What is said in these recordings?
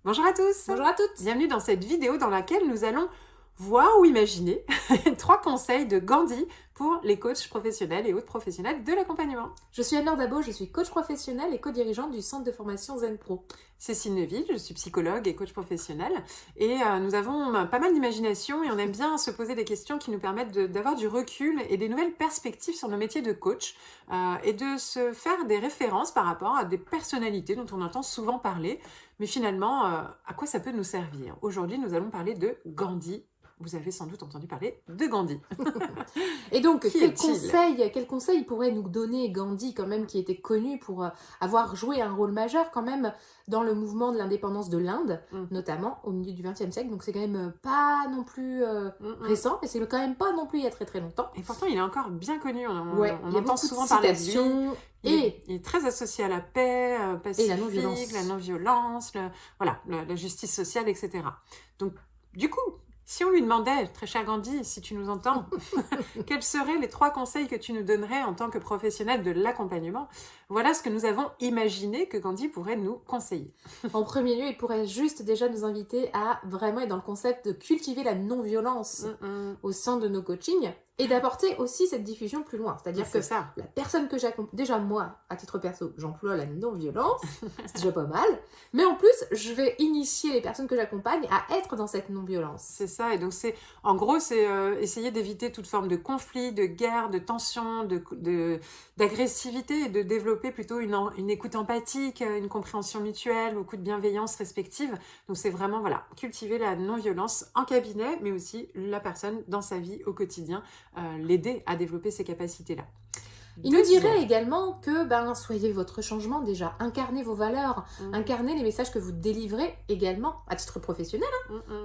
Bonjour à tous, Bonjour à toutes. bienvenue dans cette vidéo dans laquelle nous allons voir ou imaginer 3 conseils de Gandhi pour les coachs professionnels et autres professionnels de l'accompagnement. Je suis Anne-Laure Dabo, je suis coach professionnel et co-dirigeante du centre de formation Zen Pro. Cécile Neuville, je suis psychologue et coach professionnel et nous avons pas mal d'imagination et on aime bien se poser des questions qui nous permettent d'avoir du recul et des nouvelles perspectives sur nos métiers de coach et de se faire des références par rapport à des personnalités dont on entend souvent parler, mais finalement, à quoi ça peut nous servir? Aujourd'hui, nous allons parler de Gandhi. Vous avez sans doute entendu parler de Gandhi. Et donc, Qui quel conseil pourrait nous donner Gandhi, quand même, qui était connu pour avoir joué un rôle majeur, quand même, dans le mouvement de l'indépendance de l'Inde, notamment au milieu du XXe siècle. Donc, c'est quand même pas non plus récent, mais c'est quand même pas non plus il y a très très longtemps. Et pourtant, il est encore bien connu. Il y a entend beaucoup souvent de parler de lui. citations Il est très associé à la paix, et la pacifique, non-violence. la non-violence, la justice sociale, etc. Donc, du coup, si on lui demandait, très cher Gandhi, si tu nous entends, quels seraient les 3 conseils que tu nous donnerais en tant que professionnel de l'accompagnement? Voilà ce que nous avons imaginé que Gandhi pourrait nous conseiller. En premier lieu, il pourrait juste déjà nous inviter à vraiment être dans le concept de cultiver la non-violence au sein de nos coachings et d'apporter aussi cette diffusion plus loin. C'est-à-dire que la personne que j'accompagne, déjà moi, à titre perso, j'emploie la non-violence, c'est déjà pas mal, mais en plus, je vais initier les personnes que j'accompagne à être dans cette non-violence. C'est ça, et donc en gros, c'est essayer d'éviter toute forme de conflit, de guerre, de tension, d'agressivité et de développer plutôt une écoute empathique, une compréhension mutuelle, beaucoup de bienveillance respective. Donc c'est vraiment, voilà, cultiver la non-violence en cabinet, mais aussi la personne dans sa vie au quotidien, l'aider à développer ces capacités-là. Il nous dirait également que soyez votre changement déjà, incarnez vos valeurs, incarnez les messages que vous délivrez également à titre professionnel.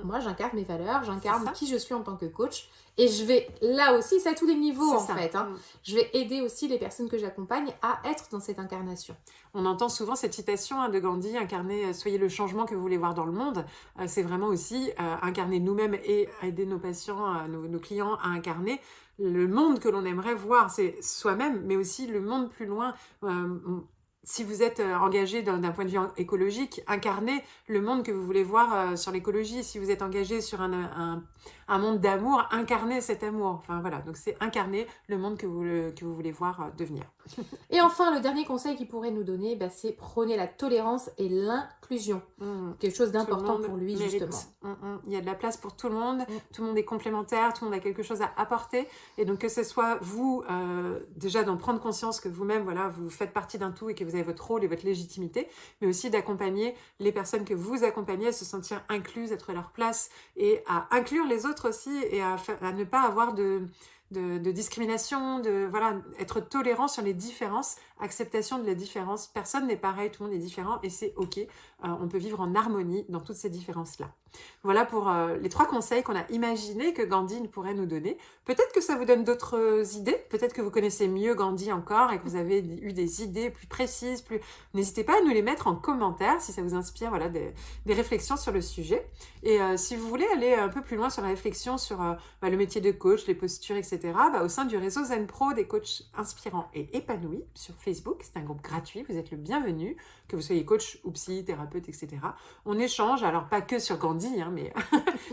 Moi, j'incarne mes valeurs, j'incarne qui je suis en tant que coach et je vais là aussi, c'est à tous les niveaux en fait. Je vais aider aussi les personnes que j'accompagne à être dans cette incarnation. On entend souvent cette citation de Gandhi, incarner, soyez le changement que vous voulez voir dans le monde. C'est vraiment aussi incarner nous-mêmes et aider nos patients, nos clients à incarner le monde que l'on aimerait voir. C'est soi-même, mais aussi le monde plus loin. Si vous êtes engagé d'un point de vue écologique, incarnez le monde que vous voulez voir sur l'écologie. Si vous êtes engagé sur un monde d'amour, incarnez cet amour. Enfin voilà, donc c'est incarner le monde que vous voulez voir devenir. Et enfin, le dernier conseil qu'il pourrait nous donner, c'est prôner la tolérance et l'inclusion. Quelque chose d'important pour lui, justement. Il y a de la place pour tout le monde, tout le monde est complémentaire, tout le monde a quelque chose à apporter. Et donc que ce soit vous, déjà d'en prendre conscience que vous-même, voilà, vous faites partie d'un tout et que vous avez votre rôle et votre légitimité, mais aussi d'accompagner les personnes que vous accompagnez à se sentir incluses, être à leur place et à inclure les autres aussi et à ne pas avoir de discrimination, être tolérant sur les différences, acceptation de la différence. Personne n'est pareil, tout le monde est différent et c'est ok. On peut vivre en harmonie dans toutes ces différences-là. Voilà pour les 3 conseils qu'on a imaginé que Gandhi pourrait nous donner. Peut-être que ça vous donne d'autres idées, peut-être que vous connaissez mieux Gandhi encore et que vous avez eu des idées plus précises. N'hésitez pas à nous les mettre en commentaire si ça vous inspire des réflexions sur le sujet. Et si vous voulez aller un peu plus loin sur la réflexion sur le métier de coach, les postures, etc., au sein du réseau Zen Pro des coachs inspirants et épanouis sur Facebook, c'est un groupe gratuit, vous êtes le bienvenu, que vous soyez coach ou psy, thérapeute, etc. On échange, alors pas que sur Gandhi, mais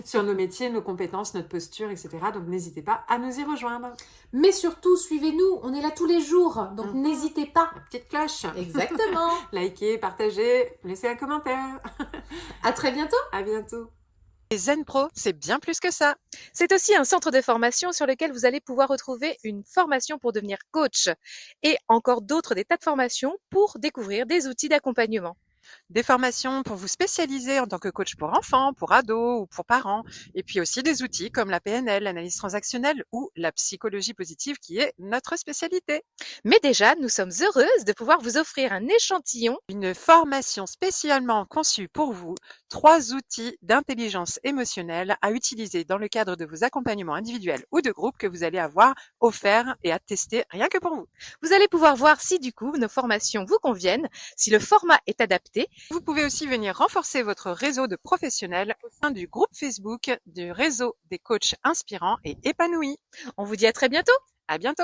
sur nos métiers, nos compétences, notre posture, etc. Donc n'hésitez pas à nous y rejoindre. Mais surtout, suivez-nous, on est là tous les jours, donc n'hésitez pas. La petite cloche. Exactement. Likez, partagez, laissez un commentaire. À très bientôt. À bientôt. Et Zen Pro, c'est bien plus que ça. C'est aussi un centre de formation sur lequel vous allez pouvoir retrouver une formation pour devenir coach et encore d'autres des tas de formations pour découvrir des outils d'accompagnement. Des formations pour vous spécialiser en tant que coach pour enfants, pour ados ou pour parents. Et puis aussi des outils comme la PNL, l'analyse transactionnelle ou la psychologie positive qui est notre spécialité. Mais déjà, nous sommes heureuses de pouvoir vous offrir un échantillon. Une formation spécialement conçue pour vous, 3 outils d'intelligence émotionnelle à utiliser dans le cadre de vos accompagnements individuels ou de groupe que vous allez avoir offerts et à tester rien que pour vous. Vous allez pouvoir voir si du coup nos formations vous conviennent, si le format est adapté. Vous pouvez aussi venir renforcer votre réseau de professionnels au sein du groupe Facebook du réseau des coachs inspirants et épanouis. On vous dit à très bientôt. À bientôt.